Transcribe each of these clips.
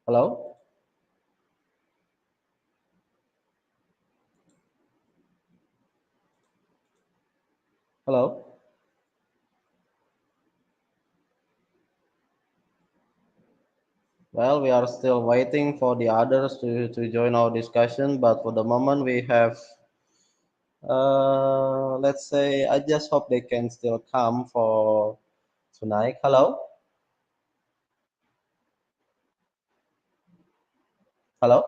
Hello? Hello? Well, we are still waiting for the others to join our discussion, but for the moment we have, let's say, I just hope they can still come for tonight. Hello? Hello?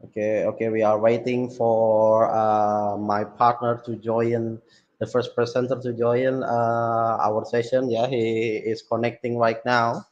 Okay, okay, we are waiting for my partner to join, the first presenter to join our session. Yeah, he is connecting right now.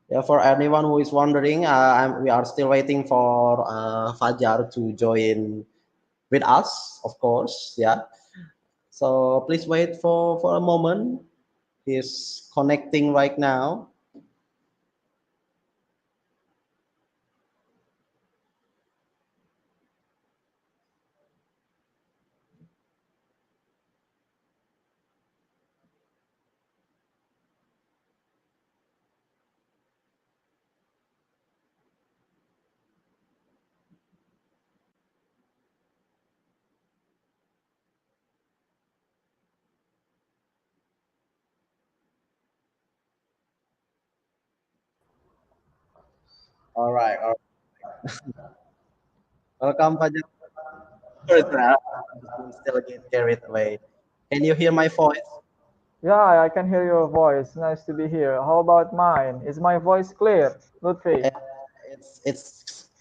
Yeah, for anyone who is wondering, we are still waiting for Fajar to join with us, of course. Yeah. So please wait for a moment. He's connecting right now. All right. All right. Welcome, Fajar. Sorry, sir. I'm still get carried away. Can you hear my voice? Yeah, I can hear your voice. Nice to be here. How about mine? Is my voice clear, Lutfi? Uh,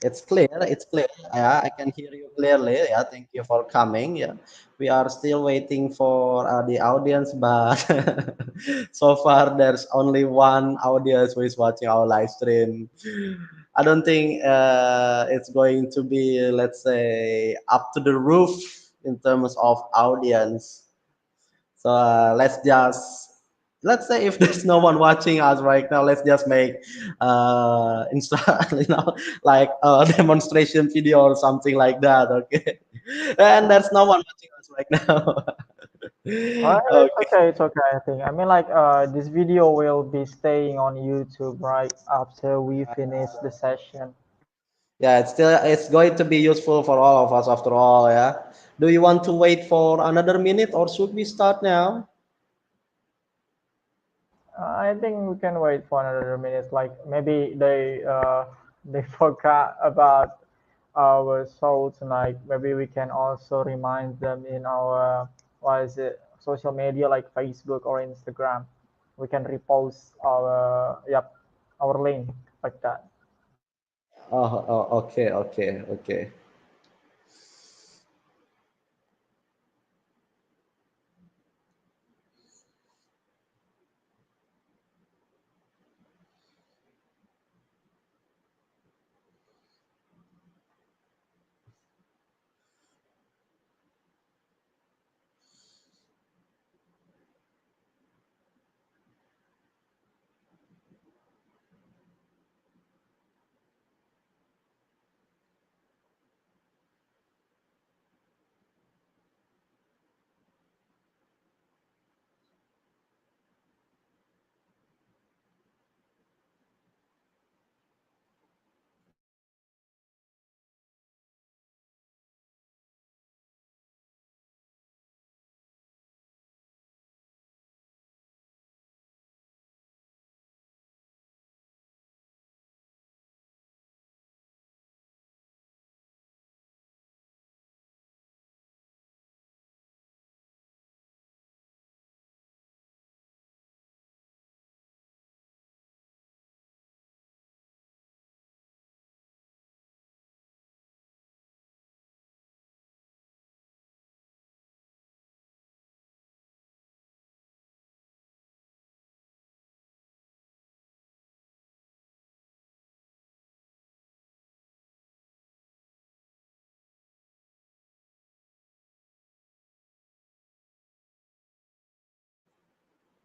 it's clear. It's clear. Yeah, I can hear you clearly. Yeah, thank you for coming. Yeah, we are still waiting for the audience, but so far there's only one audience who is watching our live stream. I don't think it's going to be, let's say, up to the roof in terms of audience. So let's say if there's no one watching us right now, let's just make like a demonstration video or something like that. Okay, and there's no one watching us right now. It's Okay. okay. It's okay. I think. I mean, this video will be staying on YouTube right after we finish the session. Yeah, it's going to be useful for all of us after all. Yeah. Do you want to wait for another minute or should we start now? I think we can wait for another minute. Like maybe they forgot about our show tonight. Maybe we can also remind them in our what is it social media like Facebook or Instagram. We can repost our link like that. Oh, okay, okay, okay.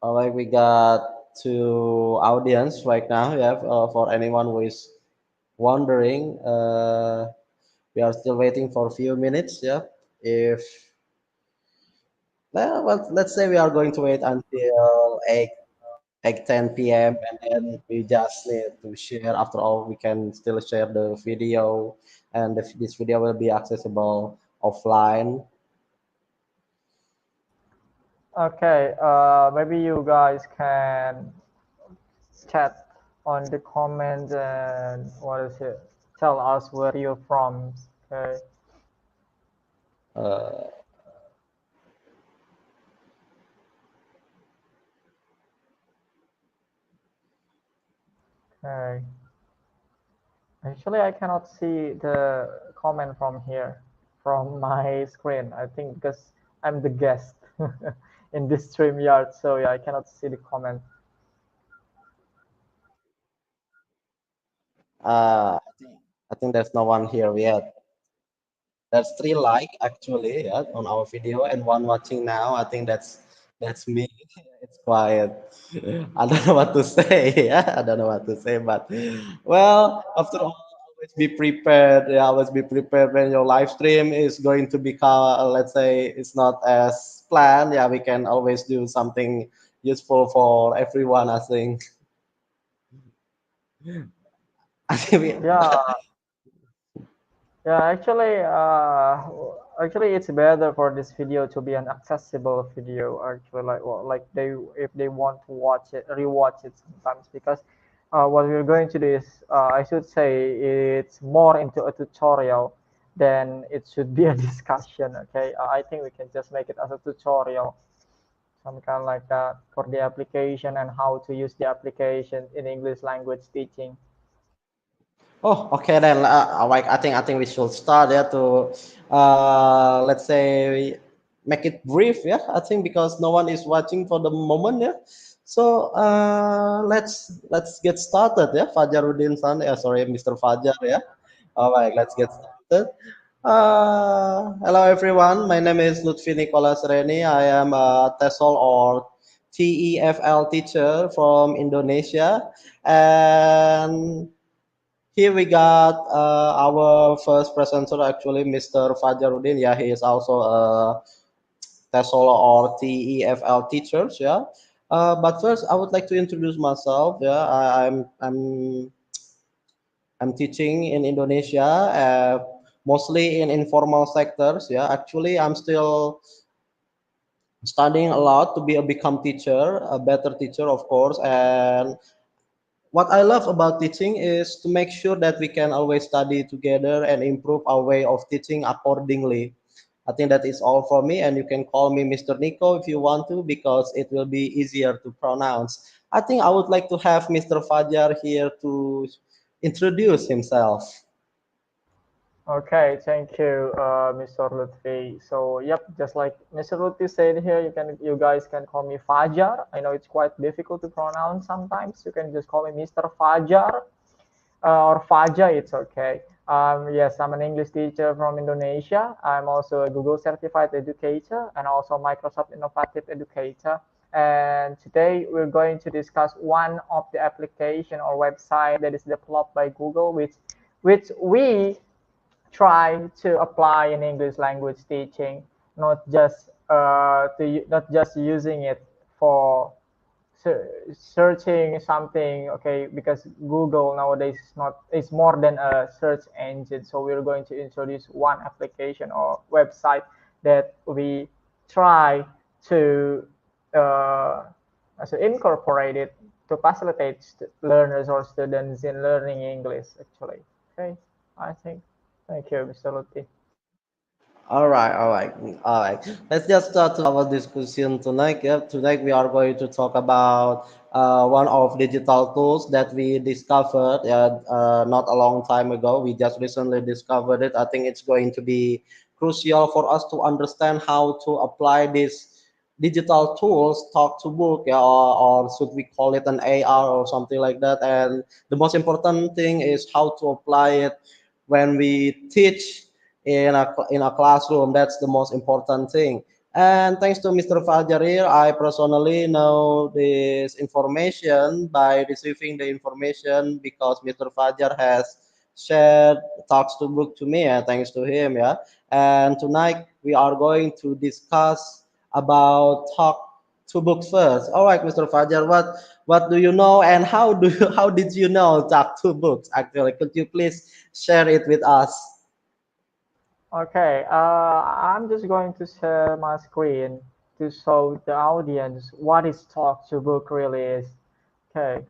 All right, we got two audience right now. Yeah, for anyone who is wondering, we are still waiting for a few minutes. Yeah, if well, let's say we are going to wait until 8:10 p.m. and then we just need to share. After all, we can still share the video, and this video will be accessible offline. Okay, maybe you guys can chat on the comments and what is it? Tell us where you're from. Okay, Uh, okay. Actually, I cannot see the comment from here, from my screen. I think because I'm the guest in this StreamYard, so yeah, I cannot see the comment. I think there's no one here yet. There's three like actually, yeah, on our video and one watching now. I think that's me. It's quiet. I don't know what to say. Yeah, I don't know what to say, but well, after all, always be prepared. Yeah, always be prepared when your live stream is going to become, let's say, it's not as planned. Yeah, we can always do something useful for everyone. I think. I think we, Yeah, yeah. Actually, it's better for this video to be an accessible video. Actually, like well, like they if they want to watch it, rewatch it sometimes because what we're going to do is I should say it's more into a tutorial than it should be a discussion. Okay, I think we can just make it as a tutorial, some kind like that for the application and how to use the application in English language teaching. Oh, okay then. Like I think we should start yeah to let's say make it brief. Yeah, I think because no one is watching for the moment. Yeah, so let's get started. Yeah, Fajaruddin San. Yeah, sorry, Mr. Fajar. Yeah. All right, let's get started. Hello everyone. My name is Lutfi Nicholas Reni. I am a TESOL or TEFL teacher from Indonesia, and here we got our first presenter, actually, Mr. Fajaruddin. Yeah, he is also a TESOL or TEFL teachers. Yeah, but first I would like to introduce myself. Yeah, I'm teaching in Indonesia, mostly in informal sectors. Yeah, actually, I'm still studying a lot to be a become teacher, a better teacher, of course, and what I love about teaching is to make sure that we can always study together and improve our way of teaching accordingly. I think that is all for me, and you can call me Mr. Nico if you want to, because it will be easier to pronounce. I think I would like to have Mr. Fajar here to introduce himself. Okay, thank you, Mr. Lutfi. So, yep, just like Mr. Lutfi said here, you guys can call me Fajar. I know it's quite difficult to pronounce sometimes. You can just call me Mr. Fajar or Faja. It's okay. Yes, I'm an English teacher from Indonesia. I'm also a Google certified educator and also Microsoft Innovative Educator. And today we're going to discuss one of the application or website that is developed by Google, which we try to apply in English language teaching, not just using it for searching something. Okay, because Google nowadays is not is more than a search engine. So we're going to introduce one application or website that we try to uh, incorporate it to facilitate learners or students in learning English. Actually, okay, I think. Thank you, Mr. Luti. All right. Let's just start our discussion tonight. Yeah, tonight we are going to talk about one of digital tools that we discovered not a long time ago. We just recently discovered it. I think it's going to be crucial for us to understand how to apply these digital tools, talk to book, yeah, or should we call it an AR or something like that. And the most important thing is how to apply it when we teach in a classroom. That's the most important thing. And thanks to Mr. Fajar here, I personally know this information by receiving the information because Mr. Fajar has shared talks to book to me. Thanks to him, yeah. And tonight we are going to discuss about talk to books first. All right, Mr. Fajar, what do you know and how did you know talk to books? Actually, could you please share it with us? Okay, I'm just going to share my screen to show the audience what is talk to book really is. Okay,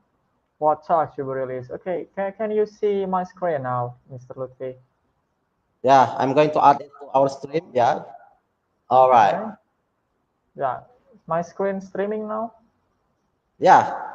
what talk to book really is. Okay, can you see my screen now, Mr. Lutfi? Yeah, I'm going to add it to our stream. Yeah. All right. Okay, yeah, my screen streaming now. Yeah.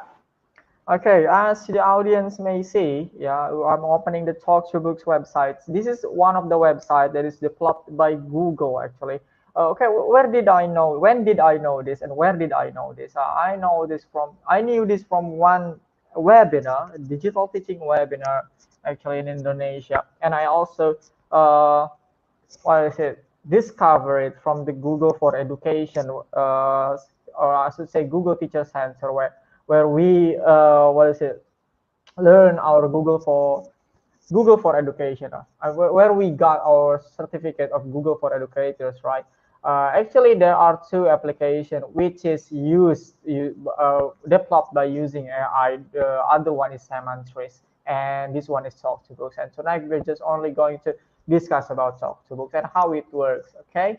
Okay, as the audience may see, yeah, I'm opening the Talk to Books website. This is one of the website that is developed by Google actually. Okay, where did I know? When did I know this? And where did I know this? I knew this from one webinar, digital teaching webinar, actually in Indonesia, and I also uh, what is it? Discover it from the Google for Education, or I should say Google Teacher Center, where we what is it? Learn our Google for Education, where we got our certificate of Google for Educators, right? Actually, there are two applications which is developed by using AI. The other one is Semantris, and this one is Talk to Books. And tonight we're just only going to discuss about Talk to Books and how it works. Okay,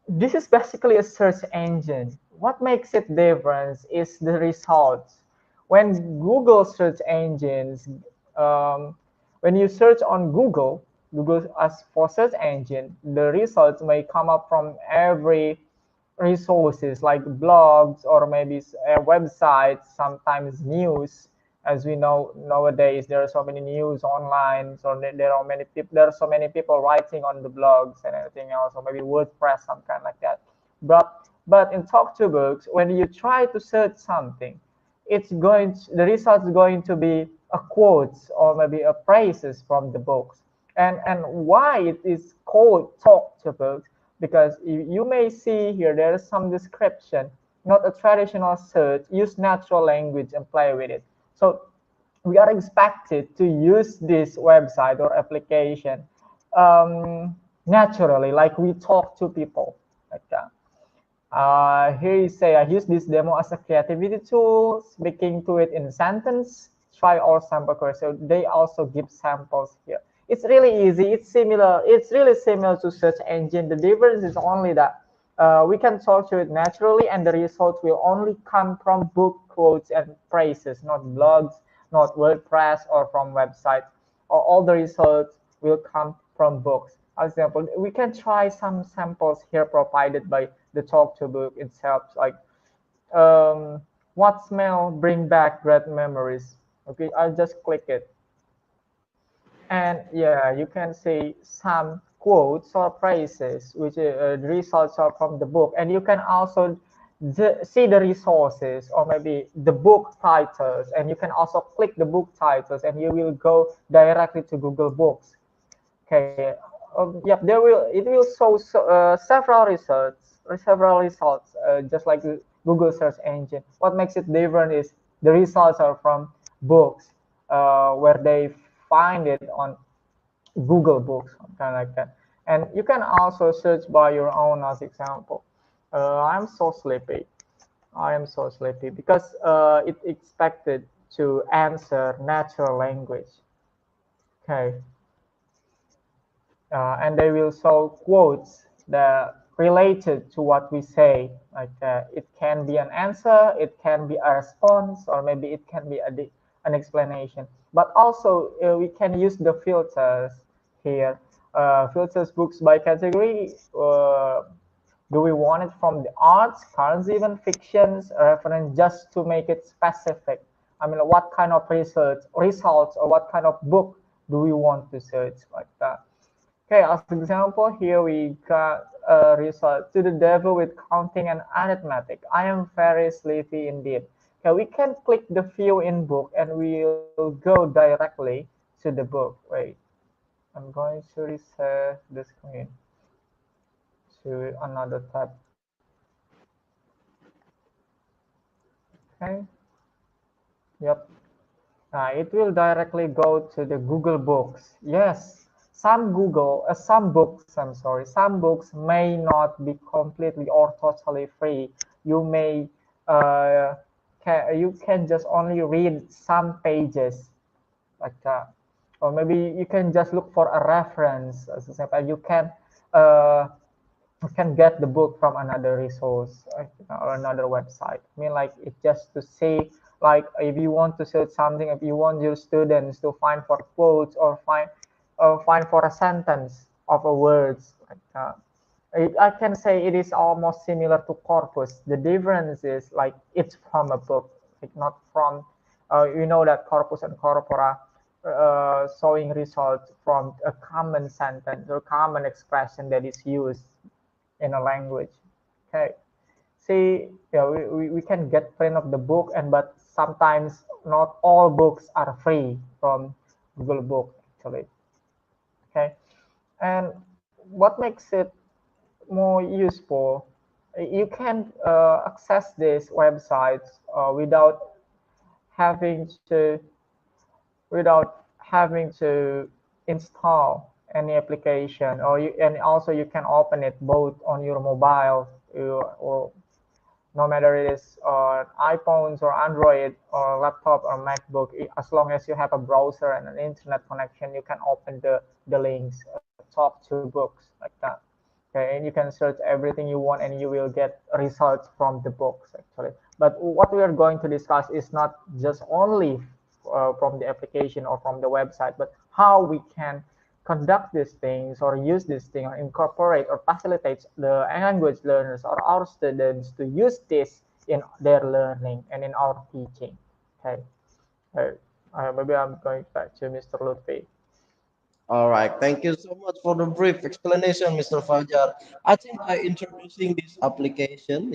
this is basically a search engine. What makes it different is the results. When Google search engines, um, when you search on Google as for search engine, the results may come up from every resources like blogs or maybe websites, sometimes news. As we know nowadays, there are so many news online, so there are so many people writing on the blogs and everything else, or maybe WordPress, some kind like that. But in Talk to Books, when you try to search something, the result is going to be a quotes or maybe a phrases from the books. And why it is called Talk to Books, because you may see here there is some description, not a traditional search, use natural language and play with it. So we are expected to use this website or application naturally, like we talk to people like that. Here you say, I use this demo as a creativity tool, speaking to it in sentence, try all sample queries. So they also give samples here. It's really easy. It's really similar to search engine. The difference is only that we can talk to it naturally, and the results will only come from book quotes and phrases, not blogs, not WordPress, or from websites. Or all the results will come from books. For example, we can try some samples here provided by the Talk to Book itself, like um, what smell bring back great memories. Okay, I'll just click it. And yeah, you can see some quotes or phrases, which the results are from the book. And you can also see the resources or maybe the book titles. And you can also click the book titles and you will go directly to Google Books. Okay. Yep. It will show several results, just like the Google search engine. What makes it different is the results are from books, where they find it on Google Books, kind of like that. And you can also search by your own, as example. I'm so sleepy. I am so sleepy because it expected to answer natural language. Okay. And they will show quotes that related to what we say. Like it can be an answer, it can be a response, or maybe it can be an explanation. But also we can use the filters here. Filters books by category. Do we want it from the arts, currents, even fictions, reference, just to make it specific? I mean, what kind of results, or what kind of book do we want to search like that? Okay, as example, here we got a result to the devil with counting and arithmetic. I am very sleepy indeed. Okay, we can click the view in book and we'll go directly to the book. Wait, I'm going to reset the screen. to another tab. Okay. Yep. It will directly go to the Google Books. Yes, some books, I'm sorry, some books may not be completely or totally free. You may, you can just only read some pages like that, or maybe you can just look for a reference. As I said, uh, you can get the book from another resource or another website. I mean, like it's just to see, like if you want to search something, if you want your students to find for quotes or find for a sentence of a words like that. I can say it is almost similar to corpus. The difference is like it's from a book, like not from, you know that corpus and corpora showing results from a common sentence or common expression that is used in a language. Okay. See, yeah, we can get print of the book, and but sometimes not all books are free from Google Book actually. Okay. And what makes it more useful, you can access these websites having to having to install any application, and also you can open it both on your mobile, or no matter it is on iPhones or Android or laptop or MacBook. As long as you have a browser and an internet connection, you can open the links, talk to books like that. Okay, and you can search everything you want, and you will get results from the books actually. But what we are going to discuss is not just only from the application or from the website, but how we can conduct these things or use this thing or incorporate or facilitate the language learners or our students to use this in their learning and in our teaching. Okay, uh, maybe I'm going back to Mr. Lutfi. All right, thank you so much for the brief explanation, Mr. Fajar. I think by introducing this application,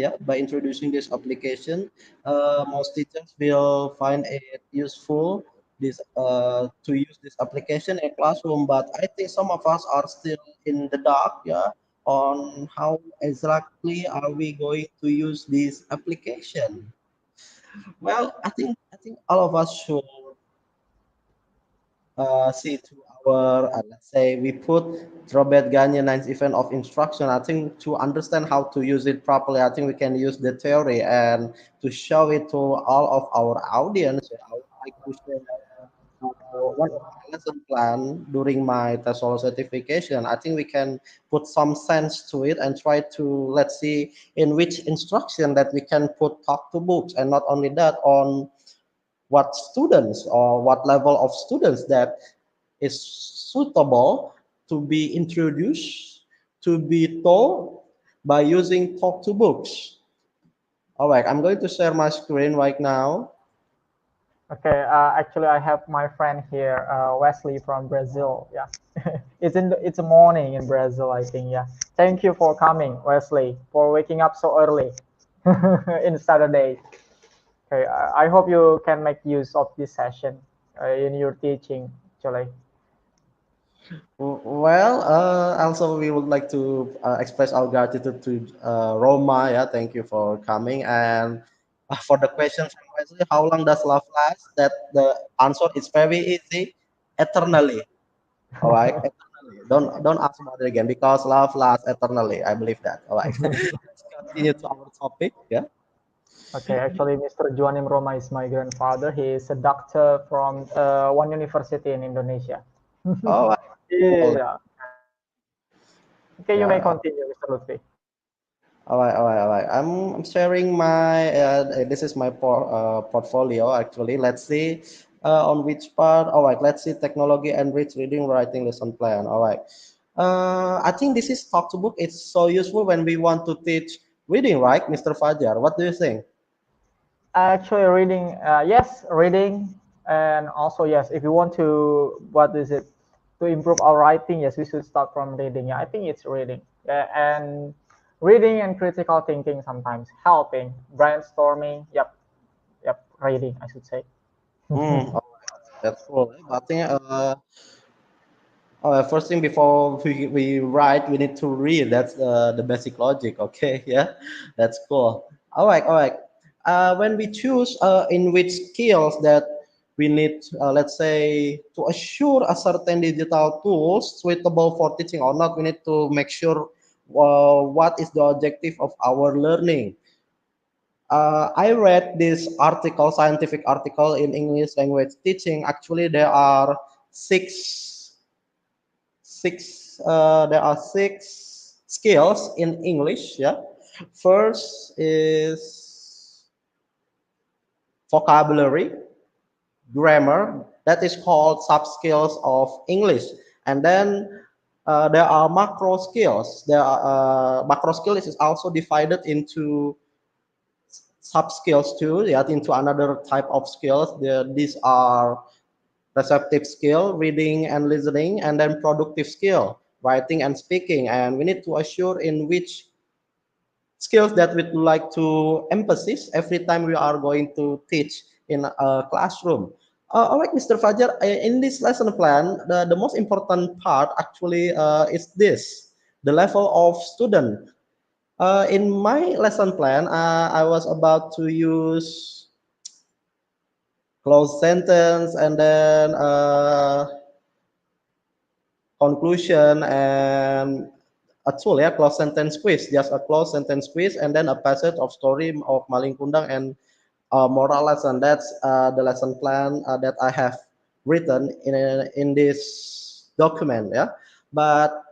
most teachers will find it useful to use this application in classroom. But I think some of us are still in the dark, yeah, on how exactly are we going to use this application. Well, I think all of us should see to our let's say we put Robert Gagne ninth event of instruction. I think to understand how to use it properly, I think we can use the theory and to show it to all of our audience. I would like to share one of my lesson plan during my TESOL certification. I think we can put some sense to it and try to let's see in which instruction that we can put talk to books, and not only that on what students or what level of students that is suitable to be introduced, to be taught by using talk to books. All right, I'm going to share my screen right now. Okay, actually, I have my friend here, Wesley from Brazil. Yeah, it's a morning in Brazil, I think. Yeah, thank you for coming, Wesley, for waking up so early in Saturday. Okay, I hope you can make use of this session in your teaching, actually. Well, also we would like to express our gratitude to Roma. Yeah, thank you for coming. And for the question from Wesley, how long does love last? That the answer is very easy, eternally. All right, eternally. Don't ask about it again because love lasts eternally. I believe that. All right, let's continue to our topic. Yeah. Okay, actually, Mr. Juanim Roma is my grandfather. He is a doctor from one university in Indonesia. All right. All Yeah. Okay, you may yeah. continue, Mr. Lutfi. All right. I'm sharing my. This is my portfolio actually. Let's see on which part. All right. Let's see technology and rich reading writing lesson plan. All right. I think this is talk to book. It's so useful when we want to teach reading, right, Mr. Fajar? What do you think? Actually, reading, yes, reading, and also yes, if you want to, what is it, to improve our writing, yes, we should start from reading. Yeah, I think it's reading, and reading and critical thinking sometimes helping brainstorming. Yep, yep, reading, I should say. All right. That's cool. But I think First thing before we write, we need to read. That's the basic logic. Okay, yeah, that's cool. All right. When we choose in which skills that we need, let's say, to assure a certain digital tools suitable for teaching or not, we need to make sure what is the objective of our learning. I read this article, scientific article in English language teaching. Actually, there are six skills in English. Yeah, first is vocabulary, grammar. That is called sub skills of English, and then there are macro skills. There are macro skills is also divided into sub skills too. Yeah, into another type of skills. These are receptive skill, reading and listening, and then productive skill, writing and speaking. And we need to assure in which skills that we'd like to emphasize every time we are going to teach in a classroom. All right, Mr. Fajar, in this lesson plan, the most important part actually is this, the level of student. In my lesson plan, I was about to use closed sentence and then conclusion and a tool, yeah, close sentence quiz, just a close sentence quiz, and then a passage of story of Maling Kundang and moral lesson. That's the lesson plan that I have written in this document, yeah. But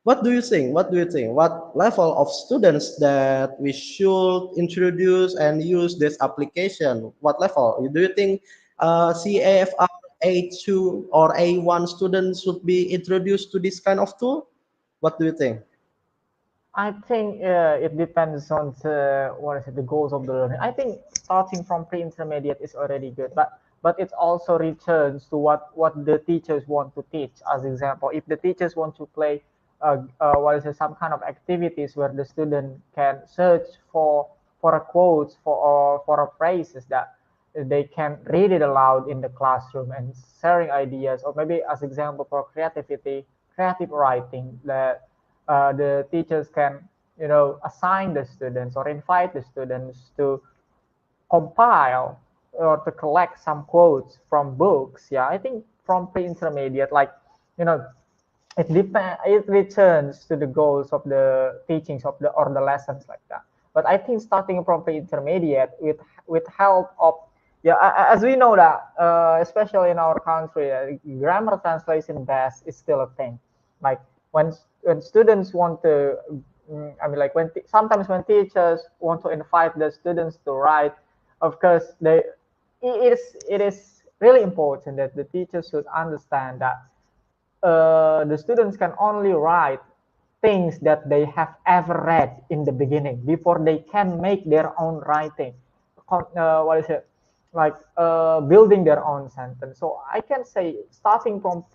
what do you think? What do you think? What level of students that we should introduce and use this application? What level? Do you think CAFR A2 or A1 students should be introduced to this kind of tool? What do you think? I think it depends on what is it, the goals of the learning. I think starting from pre-intermediate is already good, but it also returns to what the teachers want to teach. As example, if the teachers want to play what is it, some kind of activities where the student can search for a quotes for a phrases that they can read it aloud in the classroom and sharing ideas, or maybe as example for creativity, creative writing, that the teachers can assign the students or invite the students to compile or to collect some quotes from books. Yeah, I think from pre-intermediate, like you know it returns to the goals of the teachings of the or the lessons like that. But I think starting from pre-intermediate with help of, yeah, as we know that especially in our country, grammar translation best is still a thing. Like when when students want to, I mean, like sometimes when teachers want to invite the students to write, of course it is really important that the teachers should understand that the students can only write things that they have ever read in the beginning before they can make their own writing. What is it? Like building their own sentence. So I can say starting from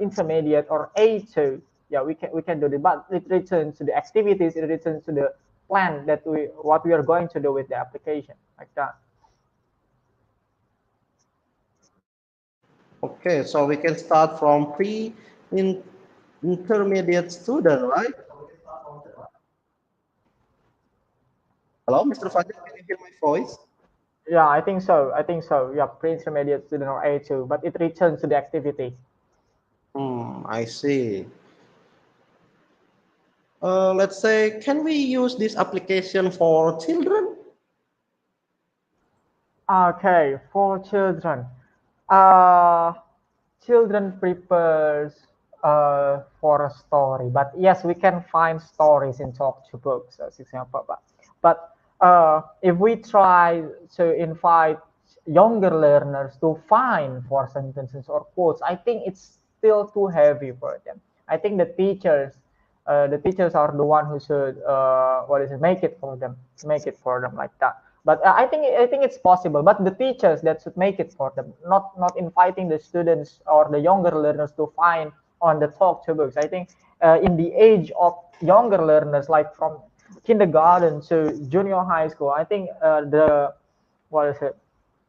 intermediate or A2, yeah, we can do it. But it returns to the activities. It returns to the plan that we are going to do with the application like that. Okay, so we can start from in intermediate student, right? Hello, Mr. Fajar, can you hear my voice? Yeah, I think so. I think so. Yeah, pre-intermediate student or A2, but it returns to the activity. I see. Let's say, can we use this application for children? Okay, for children. Uh, Children prepares for a story, but yes, we can find stories in talk to books, as example. But if we try to invite younger learners to find for sentences or quotes, I think it's still too heavy for them. I think the teachers are the one who should what is it, make it for them like that. But I think it's possible, but the teachers that should make it for them, not inviting the students or the younger learners to find on the talk to books. I think in the age of younger learners, like from kindergarten to junior high school, I think the what is it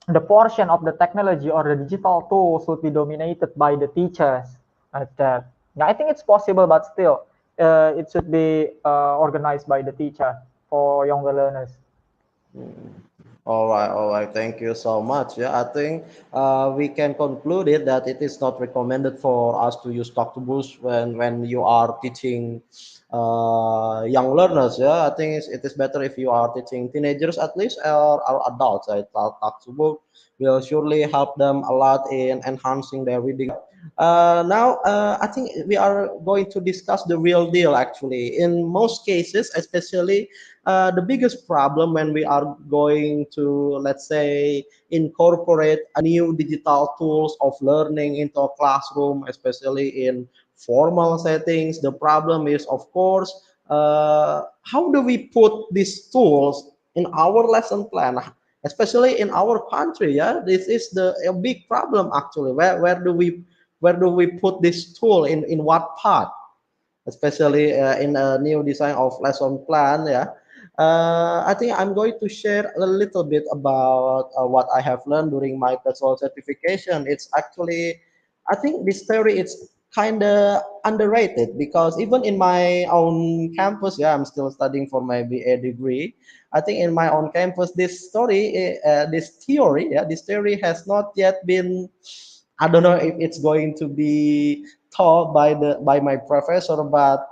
the portion of the technology or the digital tools would be dominated by the teachers like that. Yeah, I think it's possible, but still, it should be organized by the teacher for younger learners. All right. Thank you so much. Yeah, I think we can conclude it that it is not recommended for us to use talk to books when you are teaching young learners. Yeah, I think it is better if you are teaching teenagers at least or adults. I talk to book will surely help them a lot in enhancing their reading. Now, I think we are going to discuss the real deal actually. In most cases, especially the biggest problem when we are going to, let's say, incorporate a new digital tools of learning into a classroom, especially in formal settings, the problem is, of course, how do we put these tools in our lesson plan? Especially in our country, yeah, this is a big problem actually. Where do we put this tool in what part? Especially in a new design of lesson plan. Yeah, I think I'm going to share a little bit about what I have learned during my TESOL certification. It's actually, I think this theory is kind of underrated because even in my own campus, yeah, I'm still studying for my BA degree. I think in my own campus, this theory, yeah, this theory has not yet been. I don't know if it's going to be taught by my professor, but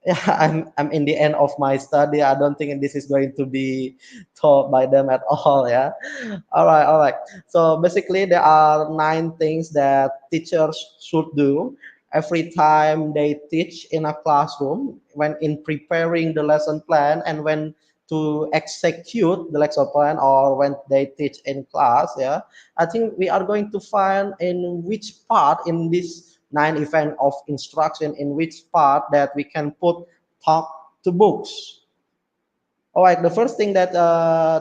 yeah, I'm in the end of my study. I don't think this is going to be taught by them at all. Yeah. All right. So basically, there are 9 things that teachers should do every time they teach in a classroom when in preparing the lesson plan and when to execute the lesson plan or when they teach in class. Yeah, I think we are going to find in which part in this 9 event of instruction in which part that we can put talk to books. All right, the first thing that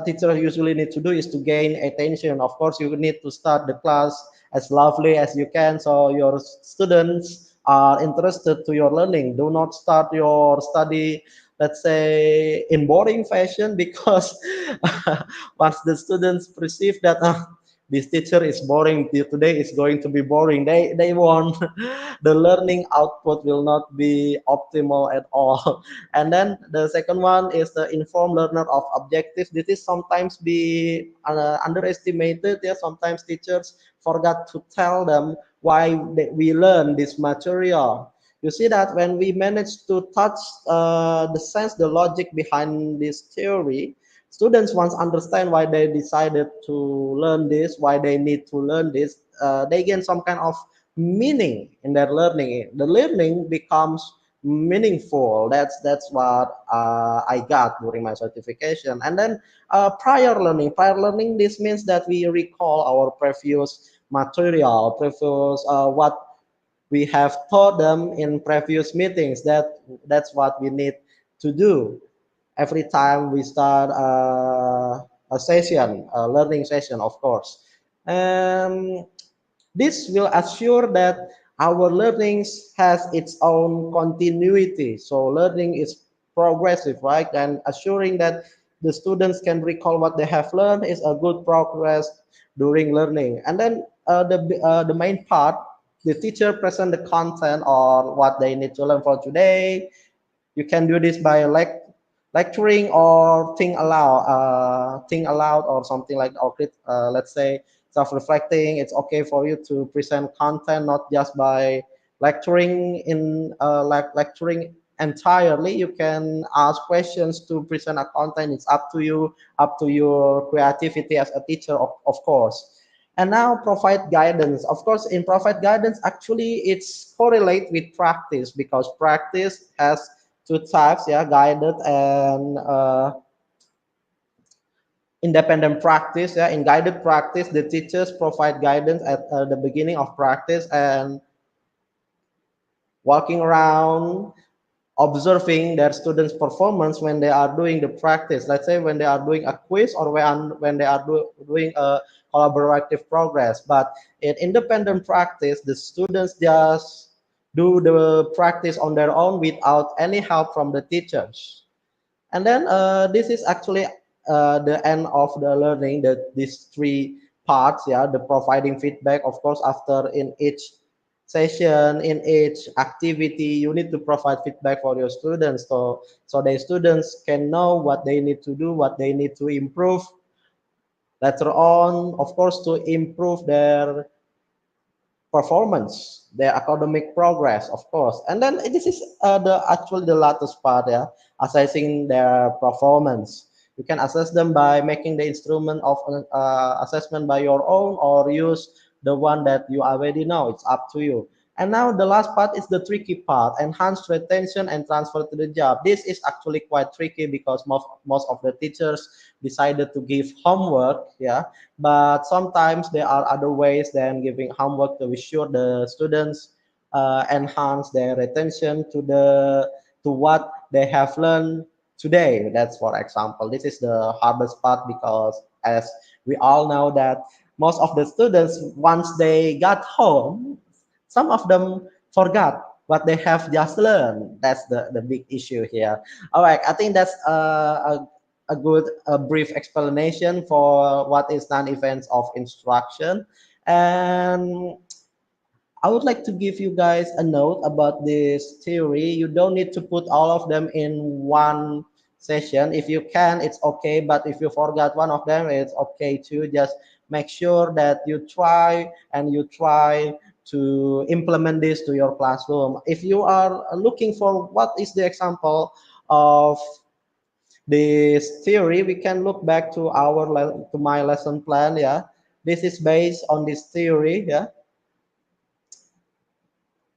teachers usually need to do is to gain attention. Of course, you need to start the class as lovely as you can so your students are interested to your learning. Do not start your study, let's say, in boring fashion because once the students perceive that this teacher is boring, today is going to be boring, they won't, the learning output will not be optimal at all. And then the second one is the informed learner of objectives. This is sometimes be underestimated. Yeah, sometimes teachers forgot to tell them why we learn this material. You see that when we manage to touch the sense, the logic behind this theory, students once understand why they decided to learn this, why they need to learn this. They gain some kind of meaning in their learning. The learning becomes meaningful. That's what I got during my certification. And then prior learning, this means that we recall our previous material, previous what we have taught them in previous meetings. That's what we need to do every time we start a session, a learning session, of course. And this will assure that our learning has its own continuity. So learning is progressive, right? And assuring that the students can recall what they have learned is a good progress during learning. And then the main part, the teacher present the content or what they need to learn for today. You can do this by lecturing or think aloud or something like, or let's say self-reflecting. It's okay for you to present content not just by lecturing in like lecturing entirely. You can ask questions to present a content. It's up to you, up to your creativity as a teacher, of course. And now provide guidance. Of course, in provide guidance, actually it's correlate with practice because practice has 2 types, yeah, guided and independent practice. Yeah, in guided practice, the teachers provide guidance at the beginning of practice and walking around observing their students performance when they are doing the practice, let's say when they are doing a quiz or when they are doing a collaborative progress. But in independent practice, the students just do the practice on their own without any help from the teachers. And then this is actually the end of the learning, that these 3 parts, yeah, the providing feedback, of course, after in each session, in each activity, you need to provide feedback for your students, so the students can know what they need to do, what they need to improve later on, of course, to improve their performance, their academic progress, of course. And then this is the actually the latest part, yeah, assessing their performance. You can assess them by making the instrument of assessment by your own, or use the one that you already know. It's up to you. And now the last part is the tricky part: enhance retention and transfer to the job. This is actually quite tricky because most of the teachers decided to give homework, yeah, but sometimes there are other ways than giving homework to be sure the students enhance their retention to what they have learned today. That's for example, this is the hardest part because as we all know that most of the students, once they got home, some of them forgot what they have just learned. That's the big issue here. All right, I think that's a good brief explanation for what is non-events of instruction. And I would like to give you guys a note about this theory. You don't need to put all of them in one session. If you can, it's okay. But if you forgot one of them, it's okay too. Just make sure that you try and you try to implement this to your classroom. If you are looking for what is the example of this theory, we can look back to to my lesson plan. Yeah, this is based on this theory. Yeah,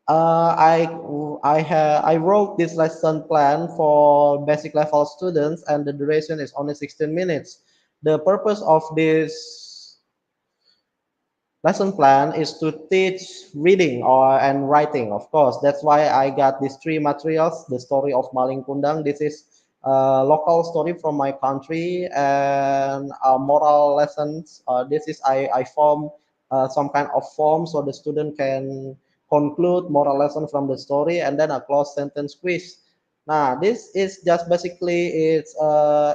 I wrote this lesson plan for basic level students, and the duration is only 16 minutes. The purpose of this lesson plan is to teach reading or and writing, of course. That's why I got these three materials: the story of Maling Kundang, this is a local story from my country, and moral lessons, this is I form some kind of form so the student can conclude moral lesson from the story, and then a closed sentence quiz. Now, this is just basically it's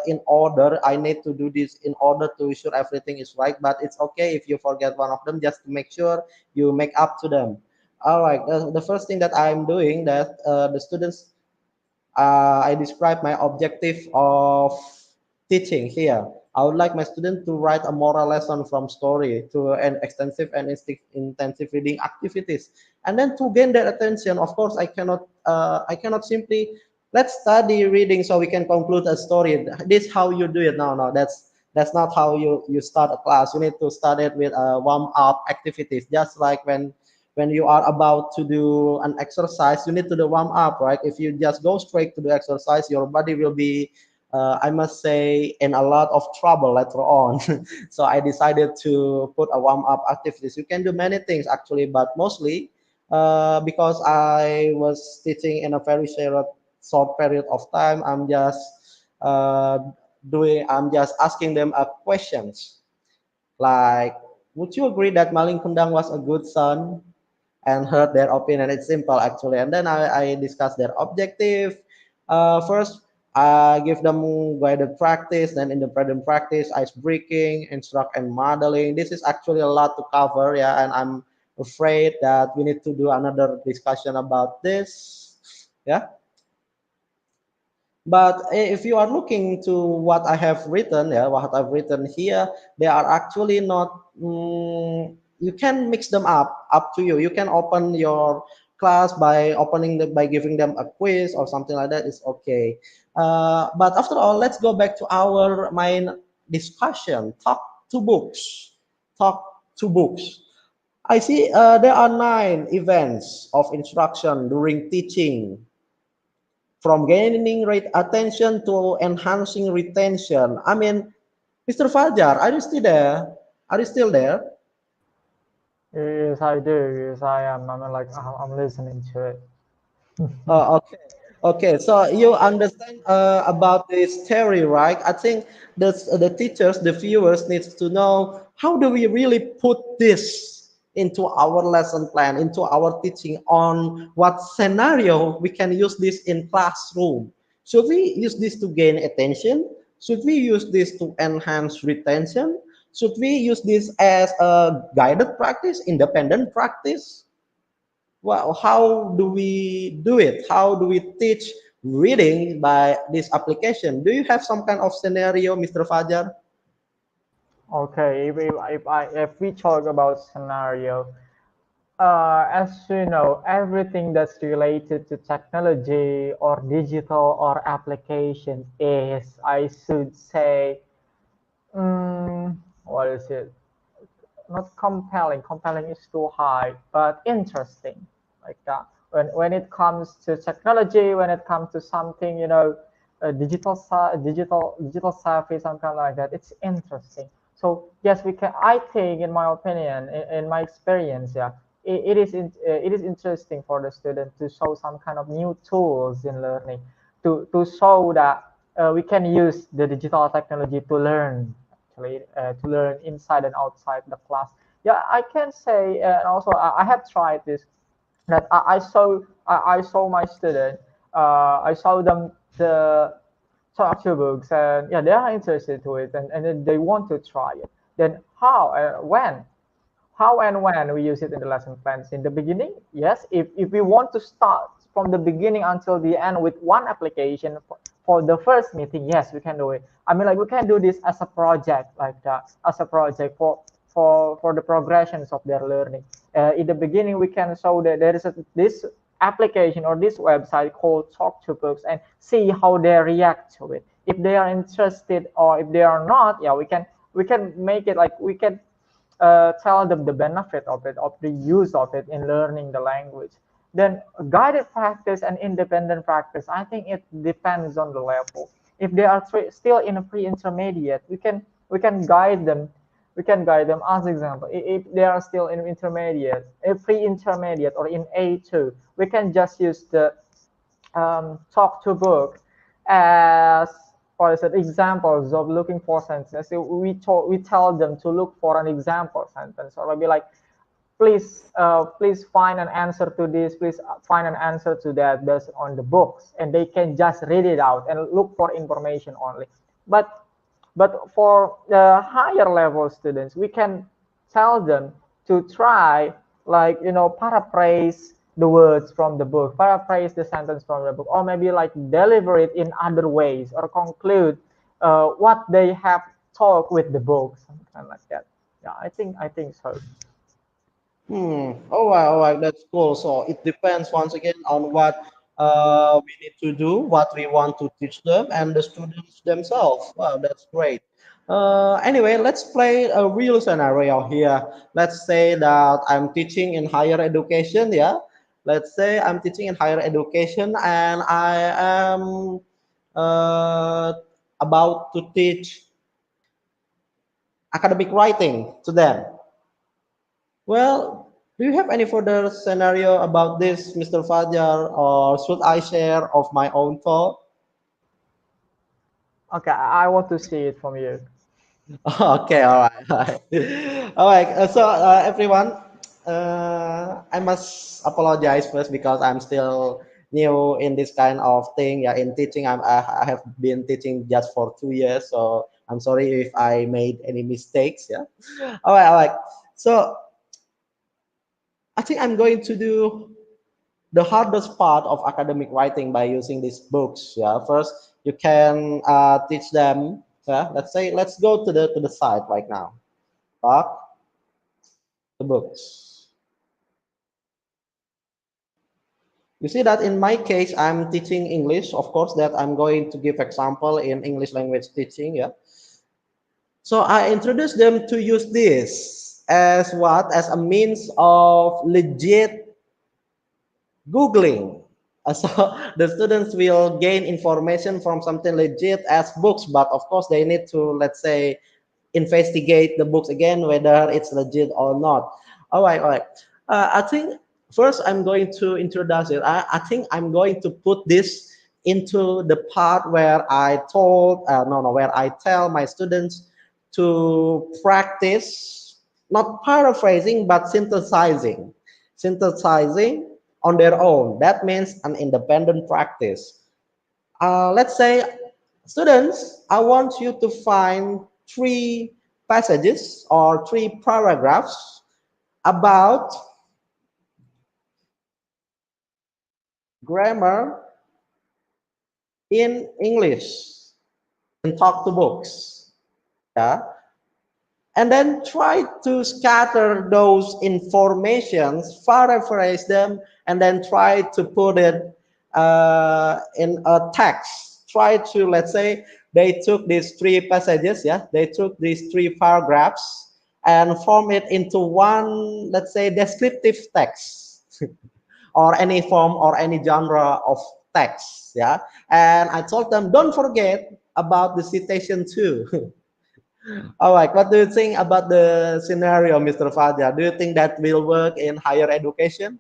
in order. I need to do this in order to ensure everything is right. But it's okay if you forget one of them, just to make sure you make up to them. All right. The first thing that I'm doing that the students I describe my objective of teaching here. I would like my student to write a moral lesson from story to an extensive and intensive reading activities, and then to gain their attention. Of course, I cannot simply let's study reading so we can conclude a story. This how you do it? No, no, that's not how you start a class. You need to start it with warm up activities, just like when you are about to do an exercise, you need to do warm up, right? If you just go straight to the exercise, your body will be, I must say, in a lot of trouble later on. So I decided to put a warm up activities. You can do many things actually, but mostly because I was teaching in a very short period of time, uh, I'm just asking them questions like, would you agree that Maling Kundang was a good son? And heard their opinion. It's simple actually. And then I discuss their objective. First, I give them guided practice. Then independent practice, ice breaking, instruct and modeling. This is actually a lot to cover. Yeah, and I'm afraid that we need to do another discussion about this. Yeah. But if you are looking to what I have written, yeah, what I've written here, they are actually not. You can mix them up to you. You can open your class by by giving them a quiz or something like that. Is okay. But after all, let's go back to our main discussion. Talk to books. Talk to books. I see there are 9 events of instruction during teaching, from gaining attention to enhancing retention. I mean, Mr. Fajar, are you still there? Are you still there? Yes, I do. Yes, I am. I'm listening to it. Okay. Okay. So you understand about this theory, right? I think the teachers, the viewers needs to know how do we really put this into our lesson plan, into our teaching, on what scenario we can use this in classroom. Should we use this to gain attention? Should we use this to enhance retention? Should we use this as a guided practice, independent practice? Well, how do we do it? How do we teach reading by this application? Do you have some kind of scenario, Mr. Fajar? Okay, if we talk about scenario, as you know, everything that's related to technology or digital or application is, I should say, what is it? Not compelling. Compelling is too high, but interesting, like that. When it comes to technology, when it comes to something, digital savvy, something like that, it's interesting. So yes, we can. I think, in my opinion, in my experience, yeah, it is interesting for the student to show some kind of new tools in learning, to show that we can use the digital technology to learn, actually, to learn inside and outside the class. Yeah, I can say, and also I have tried this, that I saw my student, I saw them the structure books, and yeah, they are interested to it, and then they want to try it. Then how and when we use it in the lesson plans? In the beginning, yes. If we want to start from the beginning until the end with one application for the first meeting, yes, we can do it. I mean, like, we can do this as a project, like that, as a project for the progressions of their learning. In the beginning, we can show that there is this application or this website called Talk to Books, and see how they react to it. If they are interested or if they are not, yeah, we can make it like, we can tell them the benefit of it, of the use of it in learning the language. Then guided practice and independent practice, I think it depends on the level. If they are still in a pre-intermediate, we can guide them. We can guide them, as example, if they are still in intermediate, pre-intermediate, or in A2, we can just use the talk to book as, what is it, examples of looking for sentences. So we tell them to look for an example sentence, or maybe like, please find an answer to this, please find an answer to that, based on the books, and they can just read it out and look for information only. But for the higher level students, we can tell them to try, like, paraphrase the words from the book, paraphrase the sentence from the book, or maybe like deliver it in other ways, or conclude what they have talked with the book, something like that. Yeah, I think so. All right, that's cool. So it depends once again on what we need to do, what we want to teach them, and the students themselves. Wow, that's great. Anyway, let's play a real scenario here. Let's say that I'm teaching in higher education, yeah. Let's say I'm teaching in higher education and I am uh, about to teach academic writing to them. Well, do you have any further scenario about this, Mr. Fajar, or should I share of my own thought? Okay, I want to see it from you. Okay, all right, all right. All right. Everyone, I must apologize first because I'm still new in this kind of thing. Yeah, in teaching, I have been teaching just for 2 years, so I'm sorry if I made any mistakes. Yeah. All right. So I think I'm going to do the hardest part of academic writing by using these books. Yeah, first you can teach them. Yeah, let's go to the site right now. Talk the books. You see that in my case, I'm teaching English. Of course, that I'm going to give example in English language teaching. Yeah. So I introduce them to use this as what as a means of legit Googling. So the students will gain information from something legit as books, but of course they need to, let's say, investigate the books again whether it's legit or not. All right. I think first I'm going to introduce it. I think I'm going to put this into the part where I told no no where I tell my students to practice not paraphrasing but synthesizing on their own. That means an independent practice. Let's say, students, I want you to find three. passages or 3 paragraphs about grammar in English in Talk to Books. Yeah, and then try to scatter those informations, paraphrase them, and then try to put it in a text. Try to, let's say, they took these 3 passages, yeah, they took these 3 paragraphs and form it into one, let's say, descriptive text or any form or any genre of text, yeah. And I told them, don't forget about the citation too. All right, what do you think about the scenario, Mr. Fajar? Do you think that will work in higher education?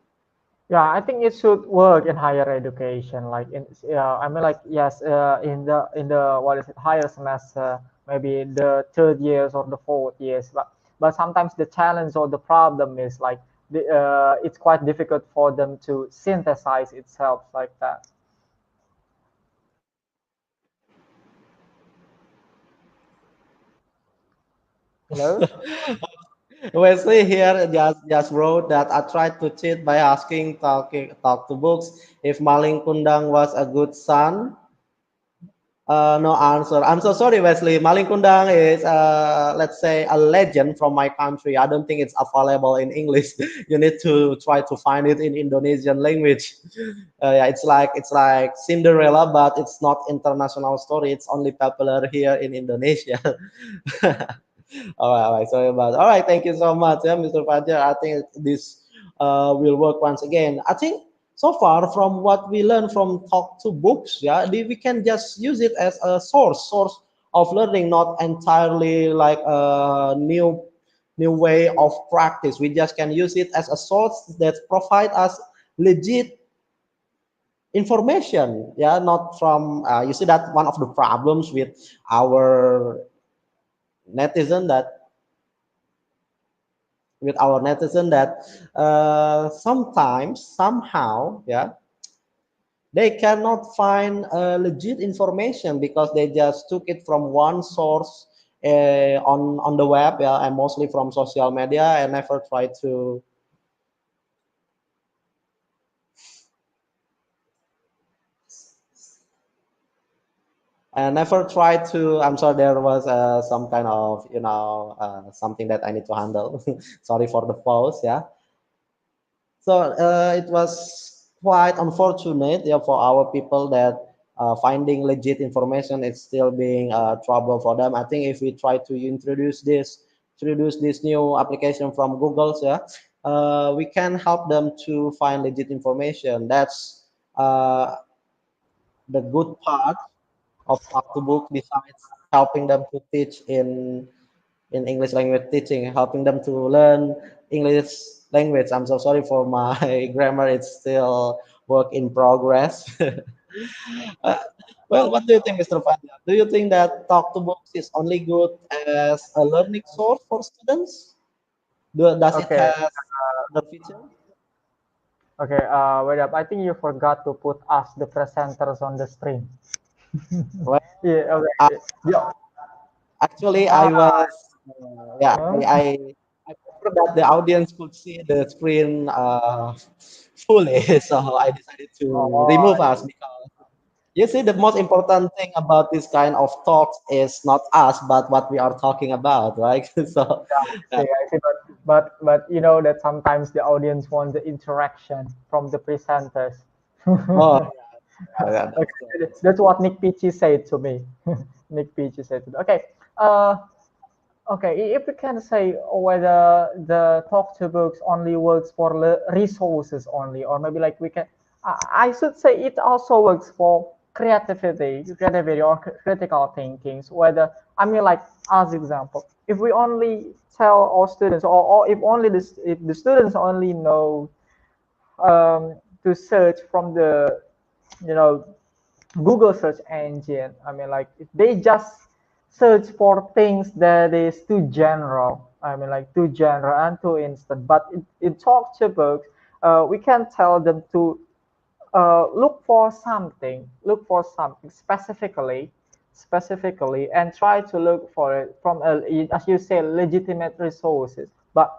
Yeah, I think it should work in higher education. Like in, I mean, like yes, in the what is it, higher semester, maybe the third years or the fourth years. But sometimes the challenge or the problem is like it's quite difficult for them to synthesize itself like that. Hello. Wesley here just wrote that I tried to cheat by asking talk to books if Maling Kundang was a good son. No answer. I'm so sorry, Wesley. Maling Kundang is, let's say, a legend from my country. I don't think it's available in English. You need to try to find it in Indonesian language. Yeah, it's like Cinderella, but it's not international story. It's only popular here in Indonesia. All right. Sorry about. All right. Thank you so much, yeah, Mr. Fajar. I think this will work once again. I think so far from what we learn from talk to books, yeah, we can just use it as a source of learning, not entirely like a new way of practice. We just can use it as a source that provide us legit information, yeah, not from you see that one of the problems with our netizen that that sometimes somehow, yeah, they cannot find legit information because they just took it from one source on the web, yeah, and mostly from social media, and never try to I'm sorry, there was some kind of something that I need to handle. Sorry for the pause, yeah. So it was quite unfortunate, yeah, for our people that finding legit information is still being trouble for them. I think if we try to introduce this new application from Google's, yeah, we can help them to find legit information. That's uh, the good part of Talk to Book. Besides helping them to teach in English language teaching, helping them to learn English language. I'm so sorry for my grammar; it's still work in progress. Uh, well, what do you think, Mr. Fadil? Do you think that Talk to Books is only good as a learning source for students? Does it Okay. have other features? Okay. Wait up. I think you forgot to put us the presenters on the screen. Well, Yeah. uh, Okay. Yeah. actually, I Ah. was, yeah, Huh? I prefer that the audience could see the screen fully, so I decided to Oh, remove us because you see the most important thing about this kind of talks is not us, but what we are talking about, right? So, I uh, see, I see. But you know that sometimes the audience wants the interaction from the presenters. oh, Okay, yeah, that's good. That's that's what Nick Peachy said to me. Nick Peachy said to me. Okay, uh, okay. If we can say whether the talk to books only works for resources only, or maybe like we can, I should say it also works for creativity or critical thinking. Whether I mean like as example, if we only tell our students, or if only if the students only know to search from the you know Google search engine. I mean, like if they just search for things that is too general. I mean, like too general and too instant. But in talk to books, we can tell them to look for something specifically, specifically and try to look for it from as you say, legitimate resources. But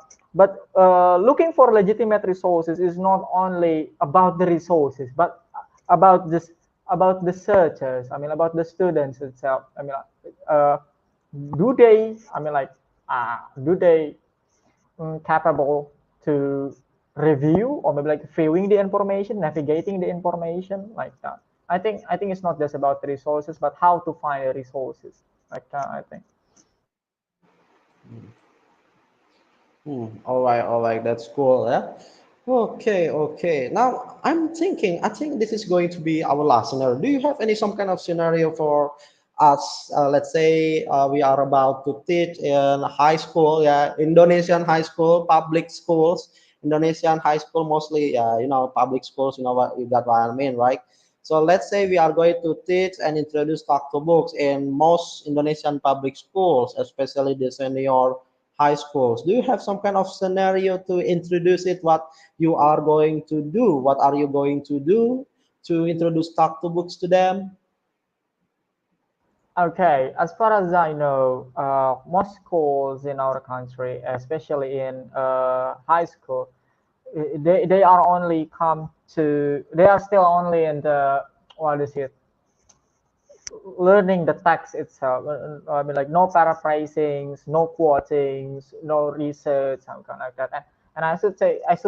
looking for legitimate resources is not only about the resources, but about this about the searchers. I mean, about the students itself. I mean, uh, do they? I mean, like, do they capable to review or maybe like viewing the information, navigating the information like that. I think it's not just about the resources, but how to find the resources like that. I think. All right, that's cool. Yeah. Okay, okay. Now I'm thinking. I think this is going to be our last scenario. Do you have any some kind of scenario for us? Let's say we are about to teach in high school. Yeah, Indonesian high school, public schools. Indonesian high school mostly. Yeah, public schools. You know what you got what I mean, right? So let's say we are going to teach and introduce talk to books in most Indonesian public schools, especially the senior high schools. Do you have some kind of scenario to introduce it? What you are going to do? What are you going to do to introduce talk to books to them? Okay, as far as I know, most schools in our country, especially in high school, they are only come to they are still only in the what is it learning the text itself. I mean, like no paraphrasings, no quotings, no research, something like that. And I should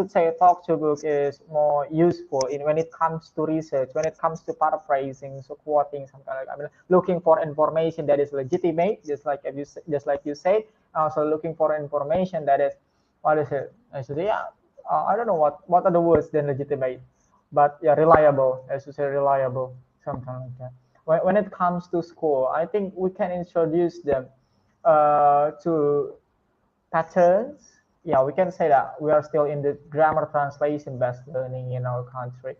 say, talk to book is more useful in when it comes to research, when it comes to paraphrasing, so quoting, something like that. I mean, looking for information that is legitimate, just like you said. Also looking for information that is what is it? I should say, yeah. I don't know what are the words then legitimate, but yeah, reliable. I should say reliable, something like that. When it comes to school, I think we can introduce them to patterns. Yeah, we can say that we are still in the grammar translation based learning in our country.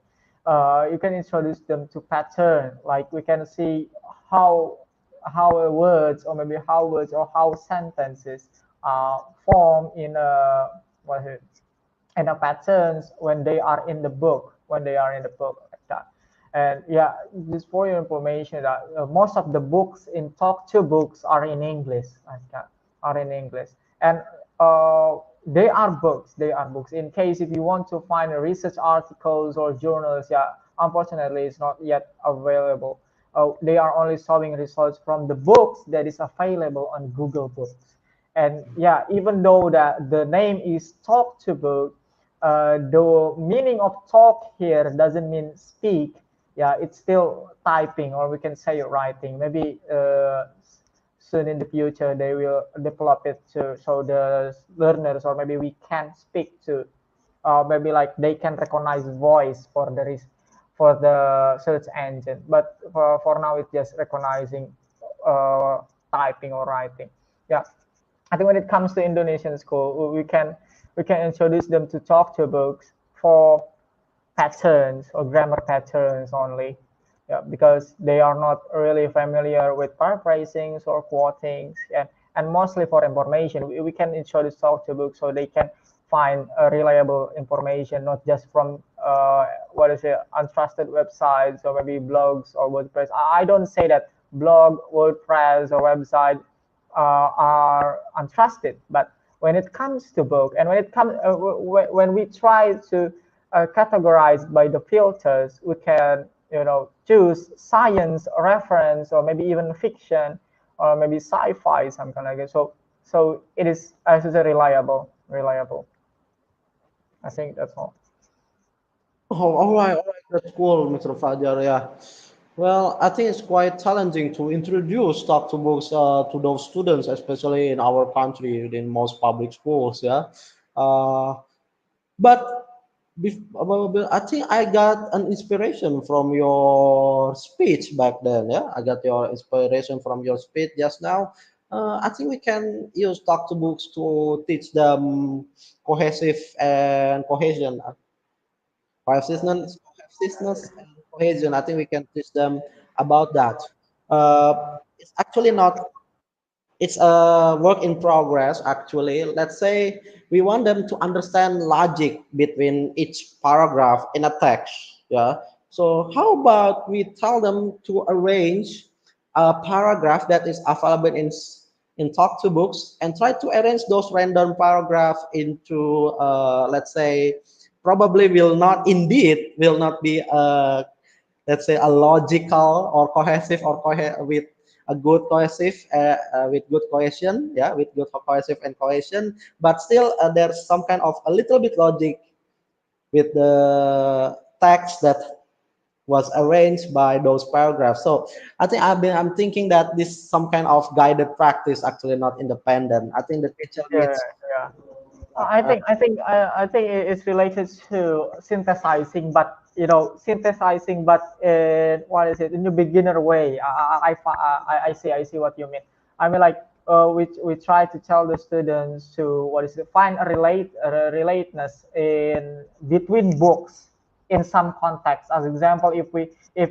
You can introduce them to pattern, like we can see how words or maybe how words or how sentences form in a what is it and the patterns when they are in the book, like that. And yeah, just for your information that most of the books in talk to books are in English, like that, are in English. And they are books in case if you want to find research articles or journals, yeah, unfortunately it's not yet available. They are only showing results from the books that is available on Google Books. And yeah, even though that the name is talk to book, the meaning of talk here doesn't mean speak. Yeah, it's still typing, or we can say writing. Maybe soon in the future they will develop it to so the learners, or maybe we can speak to, maybe like they can recognize voice for the search engine. But for now, it's just recognizing typing or writing. Yeah, I think when it comes to Indonesian school, we can introduce them to talk to books for patterns or grammar patterns only. Yeah, because they are not really familiar with paraphrasings or quotings, and mostly for information, we can introduce talk to books so they can find reliable information, not just from what is it, untrusted websites or maybe blogs or WordPress. I don't say that blog, WordPress, or website are untrusted. But when it comes to book, and when we try to categorize by the filters, we can choose science reference or maybe even fiction or maybe sci-fi, something like that. So it is, I should say, reliable. I think that's all. Oh, all right, that's cool, Mr. Fajar. Yeah. Well, I think it's quite challenging to introduce talk to books to those students, especially in our country, in most public schools. Yeah. Uh, But I think I got an inspiration from your speech back then. Yeah, I got your inspiration from your speech just now. I think we can use talk to books to teach them cohesive and cohesiveness and cohesion. I think we can teach them about that. It's actually not it's a work in progress actually. Let's say we want them to understand logic between each paragraph in a text. Yeah, so how about we tell them to arrange a paragraph that is available in talk to books and try to arrange those random paragraphs into let's say probably will not be let's say a logical or cohesive or with a good cohesive with good cohesion, yeah, with good cohesive and cohesion, but still there's some kind of a little bit logic with the text that was arranged by those paragraphs. So I'm thinking that this some kind of guided practice, actually not independent. I think the teacher Yeah, needs yeah. uh, I think it's related to synthesizing, but synthesizing, but in what is it in a beginner way. I see what you mean. I mean, like we try to tell the students to what is it find a relateness in between books in some context. As example, if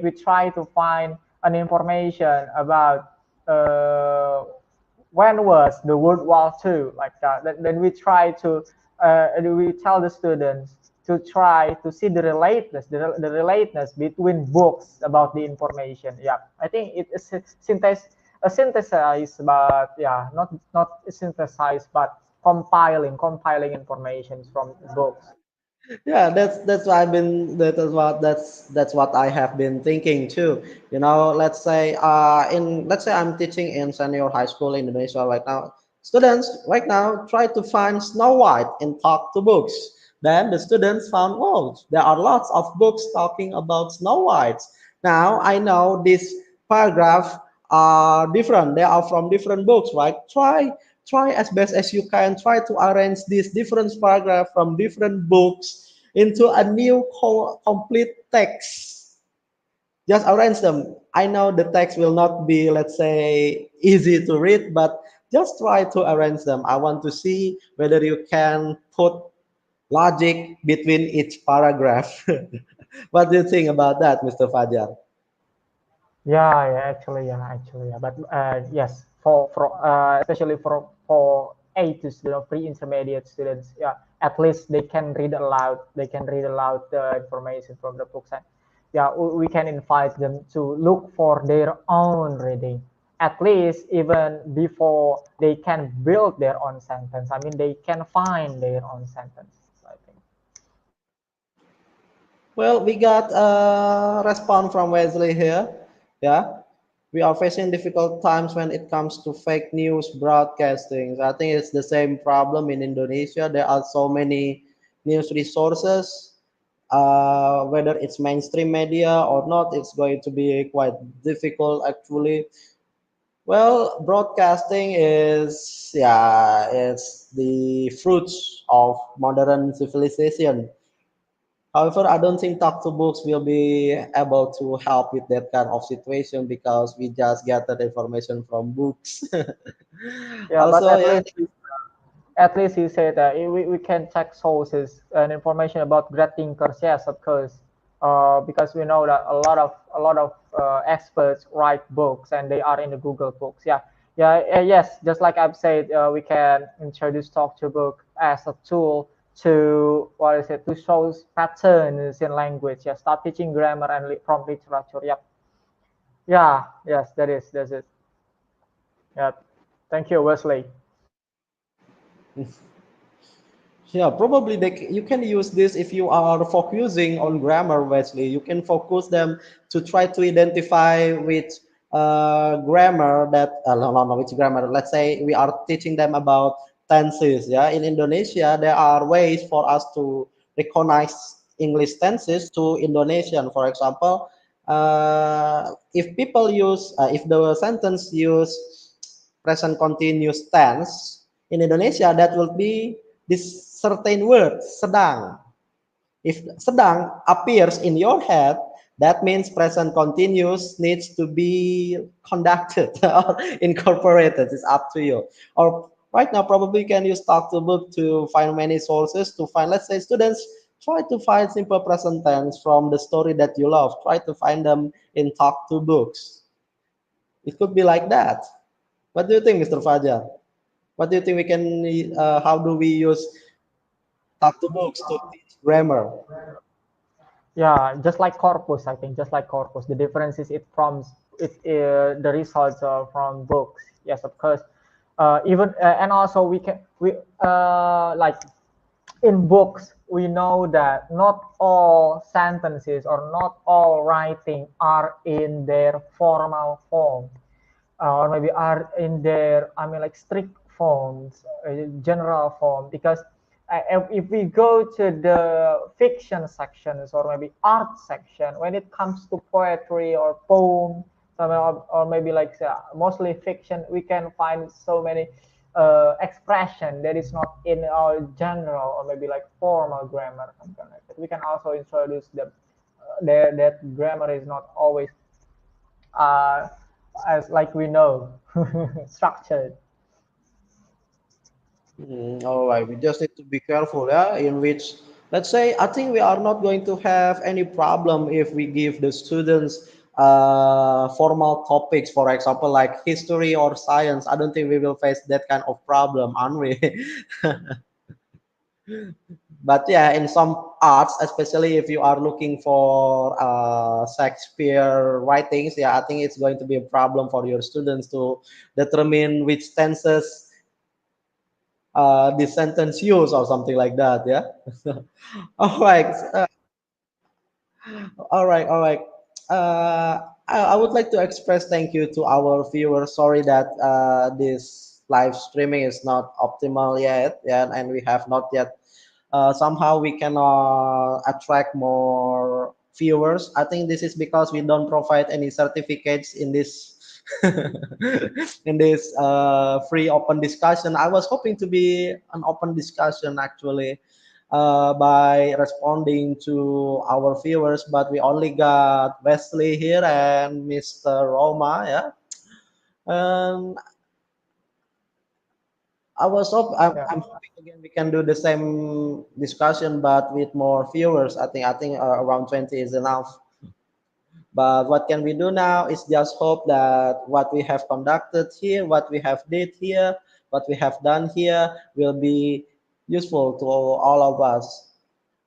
we try to find an information about when was the World War II, like that. Then we try to we tell the students to try to see the the relatedness between books about the information. Yeah, I think it is synthesized, but yeah, not synthesized, but compiling information from books. yeah, that's what I've been that's what I have been thinking too. You know, let's say I'm teaching in senior high school in Indonesia right now. Students right now try to find Snow White in talk to books. Then the students found, oh, there are lots of books talking about Snow White. Now I know this paragraph are different. They are from different books, right? Try as best as you can. Try to arrange these different paragraphs from different books into a new complete text. Just arrange them. I know the text will not be, let's say, easy to read, but just try to arrange them. I want to see whether you can put logic between each paragraph. What do you think about that, Mr. Fajar? Actually, yeah. But yes, for especially for A to student, pre-intermediate students, yeah, at least they can read aloud. They can read aloud the information from the books, and yeah, we can invite them to look for their own reading. At least even before they can build their own sentence. I mean, they can find their own sentence. I think. Well, we got a response from Wesley here. Yeah. We are facing difficult times when it comes to fake news broadcasting. I think it's the same problem in Indonesia. There are so many news resources. Whether it's mainstream media or not, it's going to be quite difficult actually. Well, broadcasting is, yeah, it's the fruits of modern civilization. However, I don't think talk to books will be able to help with that kind of situation because we just get that information from books. Yeah, but Also, yeah, at least he said that we can check sources and information about great thinkers. Yes, of course, because we know that a lot of experts write books and they are in the Google books. Yeah, yes. Just like I've said, we can introduce talk to book as a tool to what is it to show patterns in language. Yeah, start teaching grammar and from literature. Yep. Yeah. Yes, that's it. Yeah. Thank you, Wesley. yeah, probably you can use this if you are focusing on grammar, Wesley. You can focus them to try to identify which grammar that, no, which grammar. Let's say we are teaching them about tenses. Yeah, in Indonesia, there are ways for us to recognize English tenses to Indonesian. For example, if the sentence use present continuous tense in Indonesia, that will be this certain word, sedang. If sedang appears in your head, that means present continuous needs to be conducted or incorporated. It's up to you. Or right now, probably you can use talk to book to find many sources to find, let's say, students try to find simple present tense from the story that you love. Try to find them in talk to books. It could be like that. What do you think, Mr. Fajar? What do you think we can, how do we use talk to books to teach grammar? Yeah, just like corpus, I think, just like corpus. The difference is it prompts. the results from books. Yes, of course. Even and also we like in books we know that not all sentences or not all writing are in their formal form, or maybe are in their, I mean, like strict forms, general form. Because if we go to the fiction sections or maybe art section, when it comes to poetry or poem, or maybe like mostly fiction, we can find so many expression that is not in our general or maybe like formal grammar, something like that. We can also introduce them. That grammar is not always uh, as like we know structured. All right, we just need to be careful, yeah, in which, let's say, I think we are not going to have any problem if we give the students formal topics, for example, like history or science. I don't think we will face that kind of problem, aren't we? But yeah, in some arts, especially if you are looking for Shakespeare writings, yeah, I think it's going to be a problem for your students to determine which tenses this sentence use or something like that. Yeah. All right. All right. I would like to express thank you to our viewers. Sorry that this live streaming is not optimal yet, yeah, and we have not yet somehow we can attract more viewers. I think this is because we don't provide any certificates in this in this free open discussion. I was hoping to be an open discussion actually by responding to our viewers, but we only got Wesley here and Mr. Roma, yeah. And Yeah, I'm hoping again we can do the same discussion, but with more viewers. I think around 20 is enough. But what can we do now is just hope that what we have conducted here, what we have did here, what we have done here will be useful to all of us.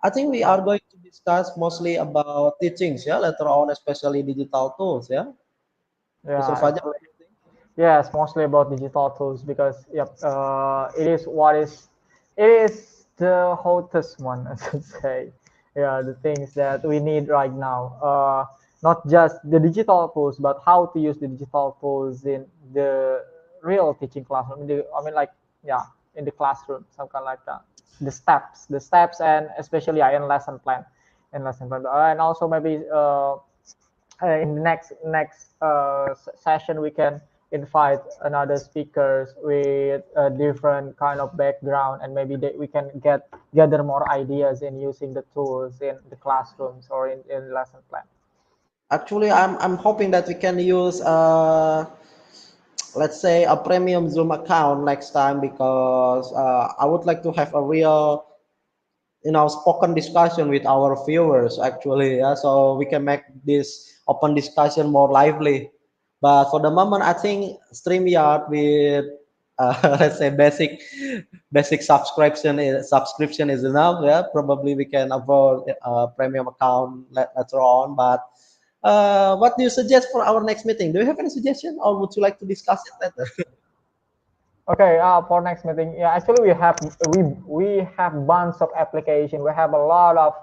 I think we yeah, are going to discuss mostly about teachings, yeah, later on, especially digital tools, yeah. Mr. yeah, Fajar, actually. what do you think? Yes, mostly about digital tools because yep, it is what is, it is the hottest one, I should say. Yeah, the things that we need right now. Not just the digital tools, but how to use the digital tools in the real teaching classroom. I mean, like, yeah, in the classroom, something like that. The steps, and especially yeah, in lesson plan, and also maybe in the next session we can invite another speakers with a different kind of background, and maybe we can gather more ideas in using the tools in the classrooms or in lesson plan. Actually, I'm hoping that we can use let's say a premium Zoom account next time because I would like to have a real spoken discussion with our viewers actually, yeah, so we can make this open discussion more lively. But for the moment I think StreamYard with let's say basic subscription is enough, yeah. Probably we can afford a premium account later on. But what do you suggest for our next meeting? Do you have any suggestion or would you like to discuss it later? Okay, for next meeting, yeah, actually we have bunch of application. We have a lot of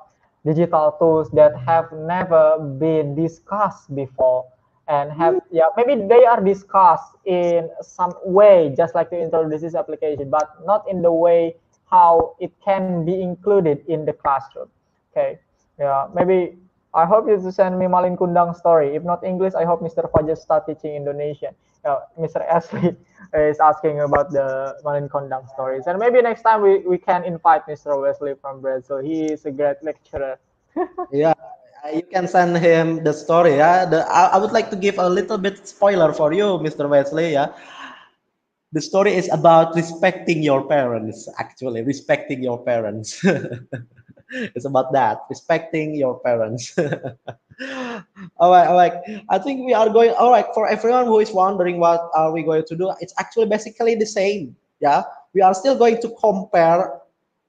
digital tools that have never been discussed before, and have, yeah, maybe they are discussed in some way, just like to introduce this application, but not in the way how it can be included in the classroom. Okay, yeah, maybe I hope you to send me Malin Kundang story. If not English, I hope Mr. Fajar start teaching Indonesian. Mr. Ashley is asking about the Malin Kundang stories. And maybe next time we can invite Mr. Wesley from Brazil. He is a great lecturer. Yeah, you can send him the story. Yeah, I would like to give a little bit spoiler for you, Mr. Wesley. Yeah, the story is about respecting your parents. Actually, respecting your parents. It's about that, respecting your parents. All right. I think we are going. All right, for everyone who is wondering what are we going to do, it's actually basically the same. Yeah, we are still going to compare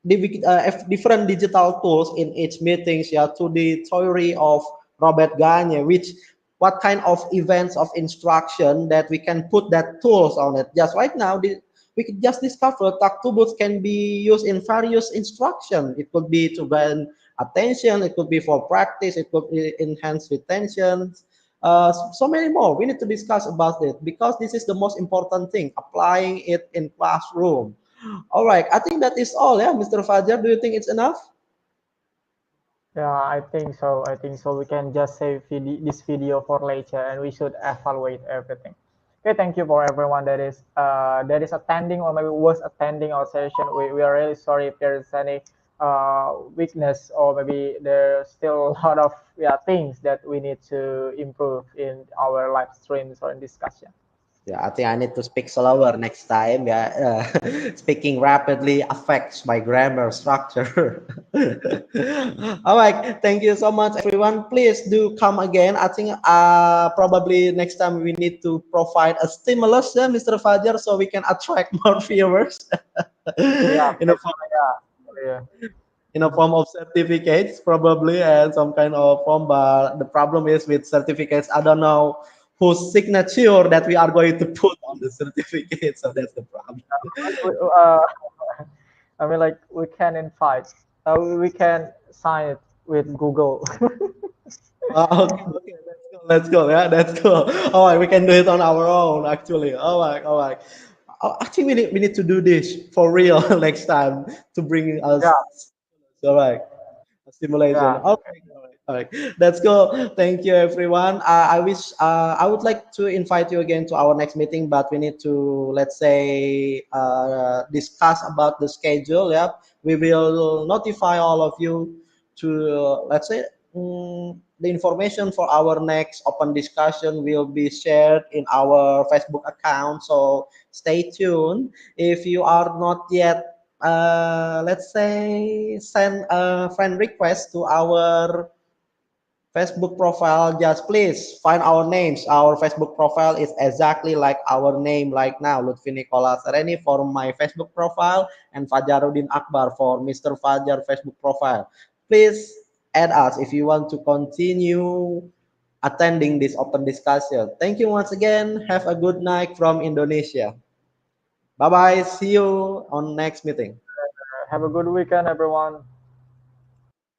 different digital tools in each meetings, yeah, to the theory of Robert Gagne, which what kind of events of instruction that we can put that tools on it. Just right now, we could just discover Tactobooks can be used in various instruction. It could be to gain attention, it could be for practice, it could be enhance retention, so many more. We need to discuss about it because this is the most important thing, applying it in classroom. All right, I think that is all. Yeah, Mr. Fajar, do you think it's enough? Yeah, I think so. I think so. We can just save this video for later, and we should evaluate everything. Okay, thank you for everyone that is attending or maybe was attending our session. We are really sorry if there is any weakness or maybe there's still a lot of things that we need to improve in our live streams or in discussion. Yeah, I think I need to speak slower next time. Yeah, speaking rapidly affects my grammar structure. All right, thank you so much, everyone. Please do come again. I think probably next time we need to provide a stimulus, yeah, Mr. Fajar, so we can attract more viewers Yeah, in a form, yeah, yeah. in a form of certificates, probably, and some kind of form. But the problem is with certificates, I don't know whose signature that we are going to put on the certificate. So that's the problem. I mean, like we can invite, we can sign it with Google. Okay, okay, let's go. Yeah, that's cool. All right, we can do it on our own, actually. All right, all right. I think we need to do this for real next time to bring Yeah, us. All right. Simulation. yeah. Okay, all right, all right. That's go. Thank you, everyone. I wish I would like to invite you again to our next meeting, but we need to, let's say, discuss about the schedule. Yeah, we will notify all of you to, let's say, the information for our next open discussion will be shared in our Facebook account. So stay tuned. If you are not yet, let's say, send a friend request to our Facebook profile, just please find our names. Our Facebook profile is exactly like our name right now, Lutfi Nicola Sereni for my Facebook profile and Fajaruddin Akbar for Mr. Fajar Facebook profile. Please add us if you want to continue attending this open discussion. Thank you once again. Have a good night from Indonesia. Bye bye. See you on next meeting. Have a good weekend, everyone.